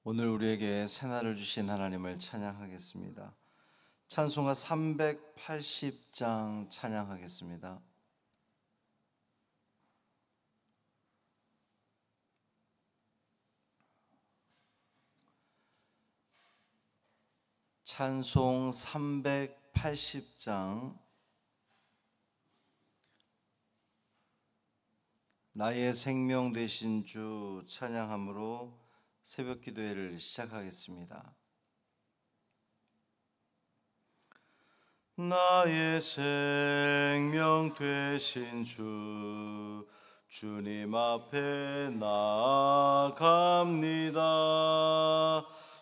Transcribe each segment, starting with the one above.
오늘 우리에게 새날을 주신 하나님을 찬양하겠습니다. 찬송가 380장 찬양하겠습니다. 찬송 380장. 나의 생명 되신 주 찬양함으로 새벽 기도회를 시작하겠습니다. 나의 생명 되신 주, 주님 앞에 나아갑니다.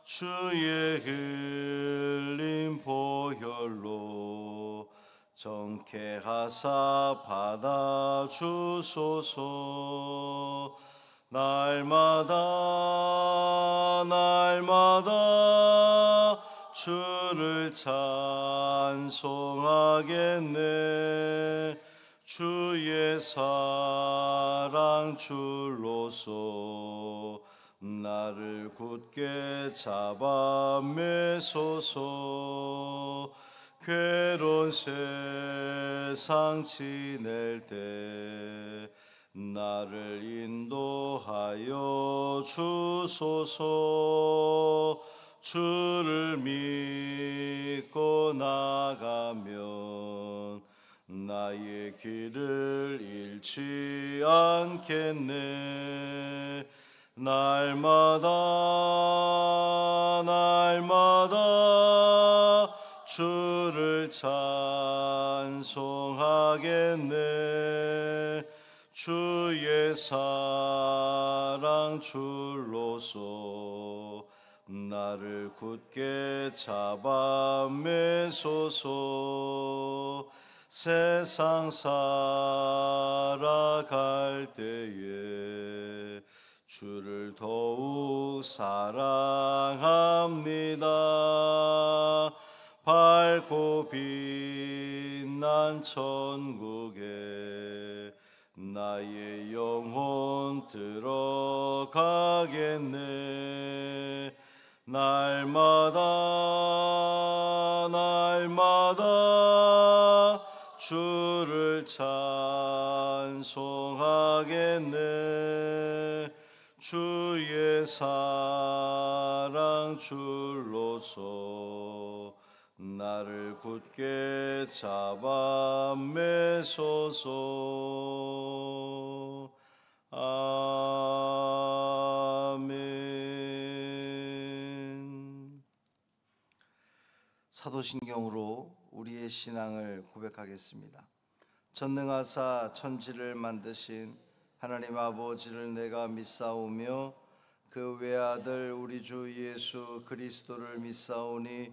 주의 흘린 보혈로 정케하사 받아주소서. 날마다 주를 찬송하겠네. 주의 사랑 줄로서 나를 굳게 잡아 매소서. 괴로운 세상 지낼 때 나를 인도하여 주소서. 주를 믿고 나가면 나의 길을 잃지 않겠네. 날마다 주를 찬송하겠네. 주의 사랑 줄로서 나를 굳게 잡아 매소서. 세상 살아갈 때에 주를 더욱 사랑합니다. 밝고 빛난 천국에 나의 영혼 들어가겠네. 날마다 주를 찬송하겠네. 주의 사랑 줄로서 나를 굳게 잡아 매소서. 아멘. 사도신경으로 우리의 신앙을 고백하겠습니다. 전능하사 천지를 만드신 하나님 아버지를 내가 믿사오며 그 외아들 우리 주 예수 그리스도를 믿사오니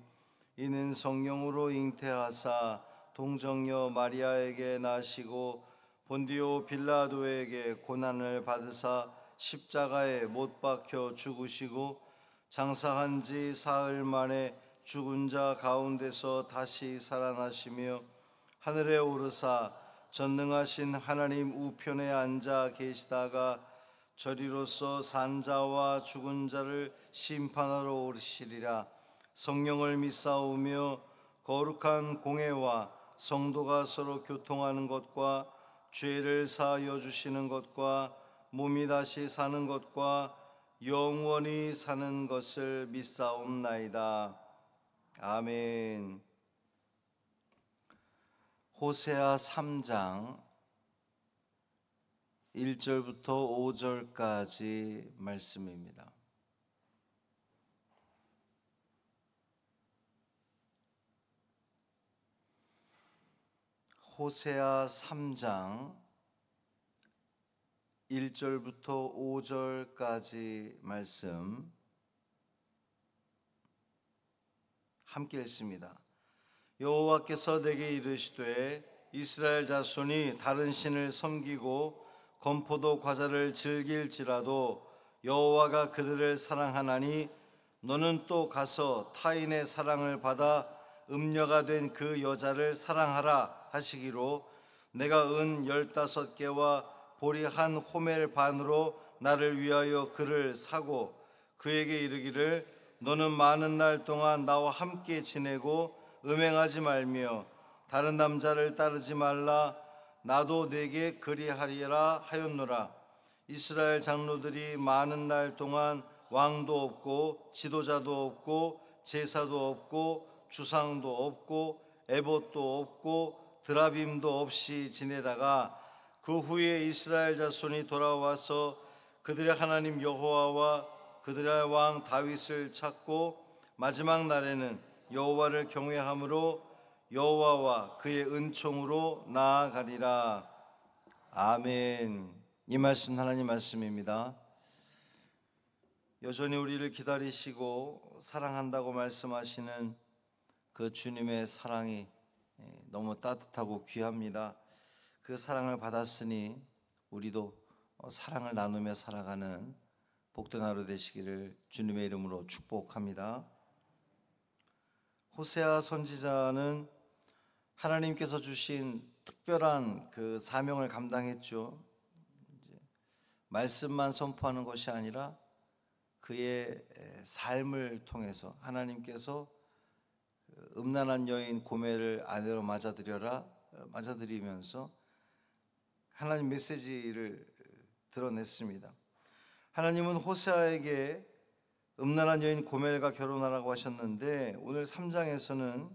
이는 성령으로 잉태하사 동정녀 마리아에게 나시고 본디오 빌라도에게 고난을 받으사 십자가에 못 박혀 죽으시고 장사한 지 사흘 만에 죽은 자 가운데서 다시 살아나시며 하늘에 오르사 전능하신 하나님 우편에 앉아 계시다가 저리로서 산 자와 죽은 자를 심판하러 오르시리라. 성령을 믿사오며 거룩한 공회와 성도가 서로 교통하는 것과 죄를 사하여 주시는 것과 몸이 다시 사는 것과 영원히 사는 것을 믿사옵나이다. 아멘. 호세아 3장 1절부터 5절까지 말씀입니다. 호세아 3장 1절부터 5절까지 말씀 함께 읽습니다. 여호와께서 내게 이르시되 이스라엘 자손이 다른 신을 섬기고 건포도 과자를 즐길지라도 여호와가 그들을 사랑하나니 너는 또 가서 타인의 사랑을 받아 음녀가 된 그 여자를 사랑하라 하시기로 내가 은 15개와 보리 한 호멜 반으로 나를 위하여 그를 사고 그에게 이르기를 너는 많은 날 동안 나와 함께 지내고 음행하지 말며 다른 남자를 따르지 말라. 나도 네게 그리하리라 하였노라. 이스라엘 장로들이 많은 날 동안 왕도 없고 지도자도 없고 제사도 없고 주상도 없고 에봇도 없고 드라빔도 없이 지내다가 그 후에 이스라엘 자손이 돌아와서 그들의 하나님 여호와와 그들의 왕 다윗을 찾고 마지막 날에는 여호와를 경외함으로 여호와와 그의 은총으로 나아가리라. 아멘. 이 말씀 하나님 말씀입니다. 여전히 우리를 기다리시고 사랑한다고 말씀하시는 그 주님의 사랑이 너무 따뜻하고 귀합니다. 그 사랑을 받았으니 우리도 사랑을 나누며 살아가는 복된 하루 되시기를 주님의 이름으로 축복합니다. 호세아 선지자는 하나님께서 주신 특별한 그 사명을 감당했죠. 말씀만 선포하는 것이 아니라 그의 삶을 통해서 하나님께서 음란한 여인 고멜을 아내로 맞아들이면서 하나님 메시지를 드러냈습니다. 하나님은 호세아에게 음란한 여인 고멜과 결혼하라고 하셨는데 오늘 3장에서는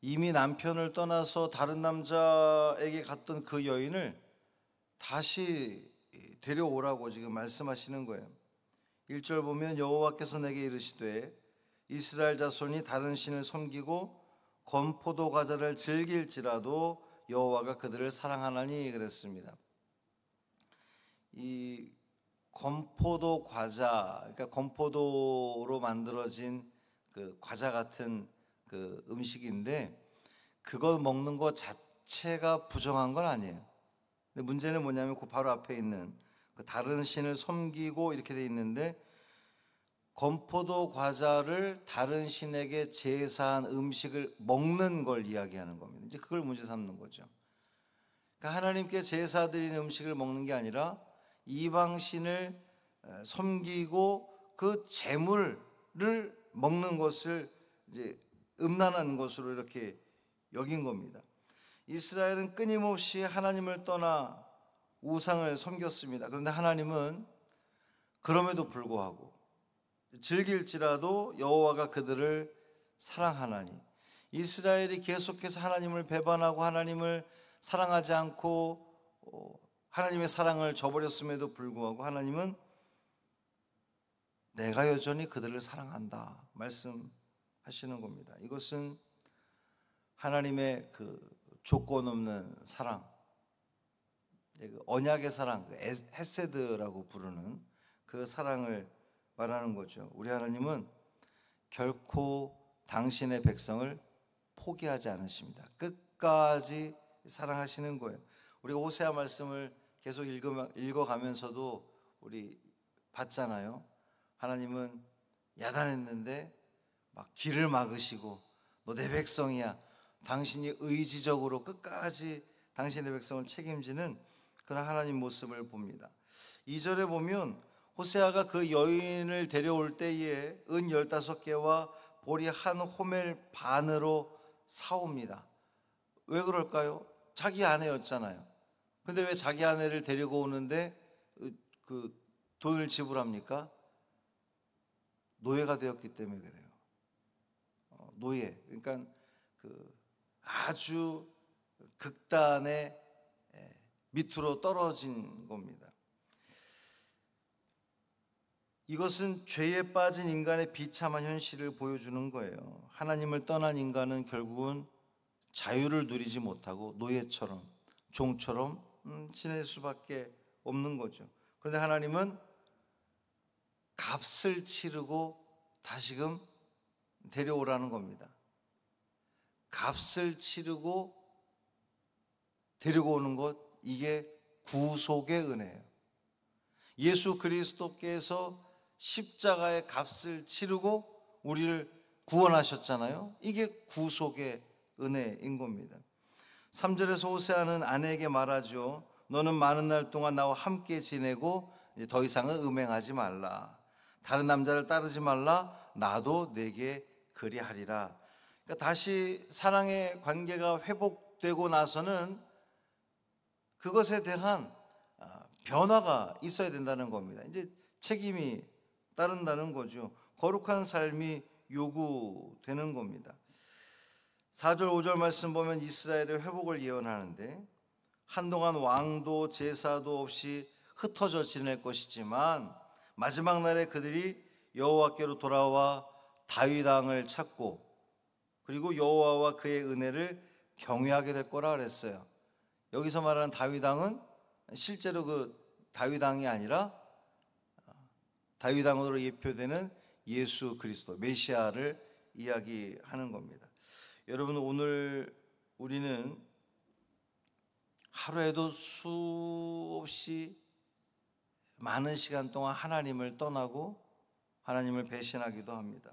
이미 남편을 떠나서 다른 남자에게 갔던 그 여인을 다시 데려오라고 지금 말씀하시는 거예요. 1절 보면 여호와께서 내게 이르시되 이스라엘 자손이 다른 신을 섬기고 건포도 과자를 즐길지라도 여호와가 그들을 사랑하나니 그랬습니다. 이 건포도 과자, 그러니까 건포도로 만들어진 그 과자 같은 그 음식인데 그거 먹는 것 자체가 부정한 건 아니에요. 근데 문제는 뭐냐면 그 바로 앞에 있는 그 다른 신을 섬기고 이렇게 돼 있는데 건포도 과자를 다른 신에게 제사한 음식을 먹는 걸 이야기하는 겁니다. 이제 그걸 문제 삼는 거죠. 그러니까 하나님께 제사 드리는 음식을 먹는 게 아니라 이방 신을 섬기고 그 제물을 먹는 것을 이제 음란한 것으로 이렇게 여긴 겁니다. 이스라엘은 끊임없이 하나님을 떠나 우상을 섬겼습니다. 그런데 하나님은 그럼에도 불구하고 즐길지라도 여호와가 그들을 사랑하나니, 이스라엘이 계속해서 하나님을 배반하고 하나님을 사랑하지 않고 하나님의 사랑을 저버렸음에도 불구하고 하나님은 내가 여전히 그들을 사랑한다 말씀하시는 겁니다. 이것은 하나님의 그 조건 없는 사랑, 언약의 사랑, 헤세드라고 부르는 그 사랑을 말하는 거죠. 우리 하나님은 결코 당신의 백성을 포기하지 않으십니다. 끝까지 사랑하시는 거예요. 우리 호세아 말씀을 계속 읽어가면서도 우리 봤잖아요. 하나님은 야단했는데 막 길을 막으시고 너 내 백성이야, 당신이 의지적으로 끝까지 당신의 백성을 책임지는 그런 하나님 모습을 봅니다. 2절에 보면 호세아가 그 여인을 데려올 때에 은 15개와 보리 한 호멜 반으로 사옵니다. 왜 그럴까요? 자기 아내였잖아요. 근데 왜 자기 아내를 데리고 오는데 그 돈을 지불합니까? 노예가 되었기 때문에 그래요. 노예. 그러니까 그 아주 극단의 밑으로 떨어진 겁니다. 이것은 죄에 빠진 인간의 비참한 현실을 보여주는 거예요. 하나님을 떠난 인간은 결국은 자유를 누리지 못하고 노예처럼, 종처럼 지낼 수밖에 없는 거죠. 그런데 하나님은 값을 치르고 다시금 데려오라는 겁니다. 값을 치르고 데리고 오는 것, 이게 구속의 은혜예요. 예수 그리스도께서 십자가의 값을 치르고 우리를 구원하셨잖아요. 이게 구속의 은혜인 겁니다. 3절에서 호세아는 아내에게 말하죠. 너는 많은 날 동안 나와 함께 지내고 더 이상은 음행하지 말라. 다른 남자를 따르지 말라. 나도 내게 그리하리라. 그러니까 다시 사랑의 관계가 회복되고 나서는 그것에 대한 변화가 있어야 된다는 겁니다. 이제 책임이 따른다는 거죠. 거룩한 삶이 요구되는 겁니다. 4절 5절 말씀 보면 이스라엘의 회복을 예언하는데, 한동안 왕도 제사도 없이 흩어져 지낼 것이지만 마지막 날에 그들이 여호와께로 돌아와 다윗 왕을 찾고 그리고 여호와와 그의 은혜를 경외하게 될 거라 그랬어요. 여기서 말하는 다윗 왕은 실제로 그 다윗 왕이 아니라 다윗 왕으로 예표되는 예수 그리스도 메시아를 이야기하는 겁니다. 여러분, 오늘 우리는 하루에도 수없이 많은 시간 동안 하나님을 떠나고 하나님을 배신하기도 합니다.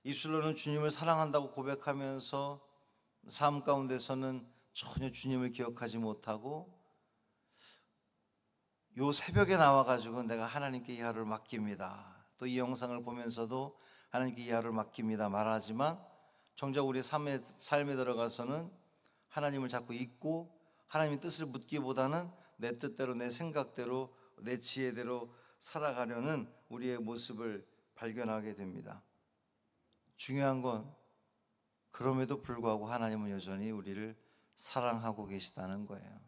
입술로는 주님을 사랑한다고 고백하면서 삶 가운데서는 전혀 주님을 기억하지 못하고, 요 새벽에 나와가지고 내가 하나님께 이 하루를 맡깁니다, 또 이 영상을 보면서도 하나님께 이 하루를 맡깁니다 말하지만 정작 우리 삶에 들어가서는 하나님을 자꾸 잊고 하나님의 뜻을 묻기보다는 내 뜻대로, 내 생각대로, 내 지혜대로 살아가려는 우리의 모습을 발견하게 됩니다. 중요한 건 그럼에도 불구하고 하나님은 여전히 우리를 사랑하고 계시다는 거예요.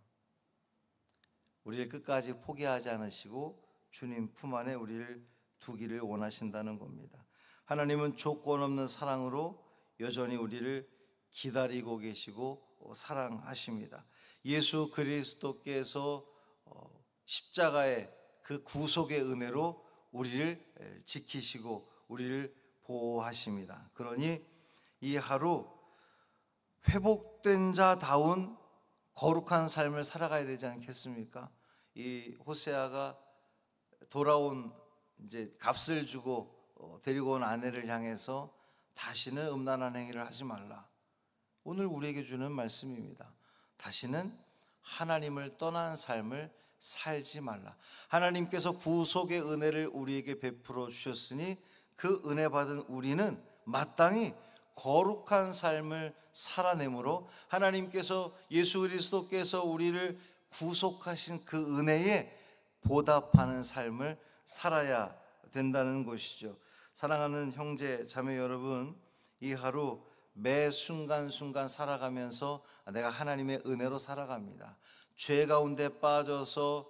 우리를 끝까지 포기하지 않으시고 주님 품 안에 우리를 두기를 원하신다는 겁니다. 하나님은 조건 없는 사랑으로 여전히 우리를 기다리고 계시고 사랑하십니다. 예수 그리스도께서 십자가의 그 구속의 은혜로 우리를 지키시고 우리를 보호하십니다. 그러니 이 하루 회복된 자다운 거룩한 삶을 살아가야 되지 않겠습니까? 이 호세아가 돌아온, 이제 값을 주고 데리고 온 아내를 향해서 다시는 음란한 행위를 하지 말라. 오늘 우리에게 주는 말씀입니다. 다시는 하나님을 떠난 삶을 살지 말라. 하나님께서 구속의 은혜를 우리에게 베풀어 주셨으니 그 은혜 받은 우리는 마땅히 거룩한 삶을 살아내므로 하나님께서, 예수 그리스도께서 우리를 구속하신 그 은혜에 보답하는 삶을 살아야 된다는 것이죠. 사랑하는 형제 자매 여러분, 이 하루 매 순간순간 살아가면서 내가 하나님의 은혜로 살아갑니다. 죄 가운데 빠져서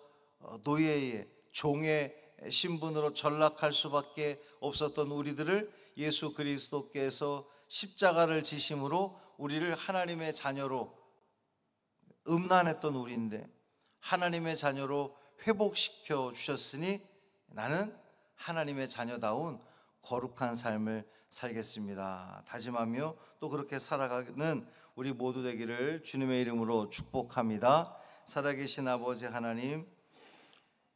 노예의, 종의 신분으로 전락할 수밖에 없었던 우리들을 예수 그리스도께서 십자가를 지심으로 우리를 하나님의 자녀로, 음란했던 우리인데 하나님의 자녀로 회복시켜 주셨으니 나는 하나님의 자녀다운 거룩한 삶을 살겠습니다 다짐하며 또 그렇게 살아가는 우리 모두 되기를 주님의 이름으로 축복합니다. 살아계신 아버지 하나님,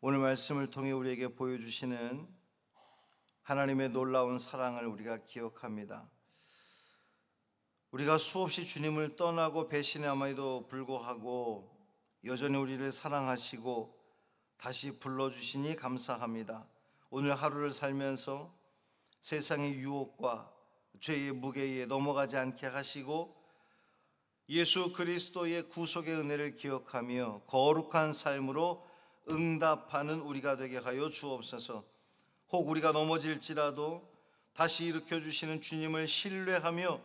오늘 말씀을 통해 우리에게 보여주시는 하나님의 놀라운 사랑을 우리가 기억합니다. 우리가 수없이 주님을 떠나고 배신함에도 불구하고 여전히 우리를 사랑하시고 다시 불러주시니 감사합니다. 오늘 하루를 살면서 세상의 유혹과 죄의 무게에 넘어가지 않게 하시고 예수 그리스도의 구속의 은혜를 기억하며 거룩한 삶으로 응답하는 우리가 되게 하여 주옵소서. 혹 우리가 넘어질지라도 다시 일으켜주시는 주님을 신뢰하며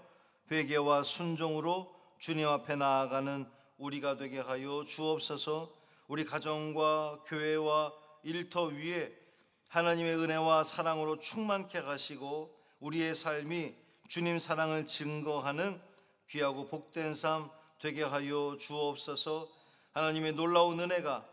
회개와 순종으로 주님 앞에 나아가는 우리가 되게 하여 주옵소서. 우리 가정과 교회와 일터 위에 하나님의 은혜와 사랑으로 충만케 하시고 우리의 삶이 주님 사랑을 증거하는 귀하고 복된 삶 되게 하여 주옵소서. 하나님의 놀라운 은혜가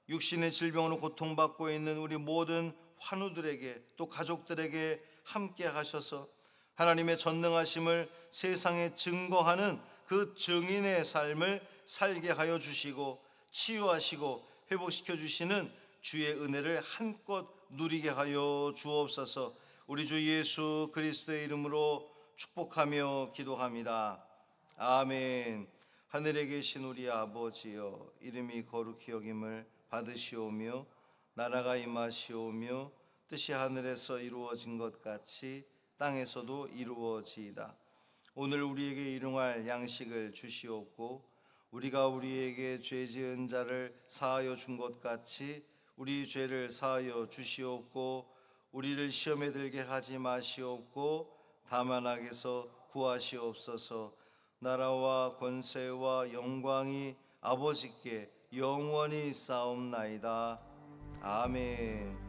육신의 질병으로 고통받고 있는 우리 모든 환우들에게 또 가족들에게 함께 하셔서 하나님의 전능하심을 세상에 증거하는 그 증인의 삶을 살게 하여 주시고 치유하시고 회복시켜 주시는 주의 은혜를 한껏 누리게 하여 주옵소서. 우리 주 예수 그리스도의 이름으로 축복하며 기도합니다. 아멘. 하늘에 계신 우리 아버지여, 이름이 거룩히 여김을 받으시오며 나라가 임하시오며 뜻이 하늘에서 이루어진 것 같이 땅에서도 이루어지이다. 오늘 우리에게 일용할 양식을 주시옵고 우리가 우리에게 죄 지은 자를 사하여 준 것 같이 우리 죄를 사하여 주시옵고 우리를 시험에 들게 하지 마시옵고 다만 악에서 구하시옵소서. 나라와 권세와 영광이 아버지께 영원히 싸움나이다. 아멘.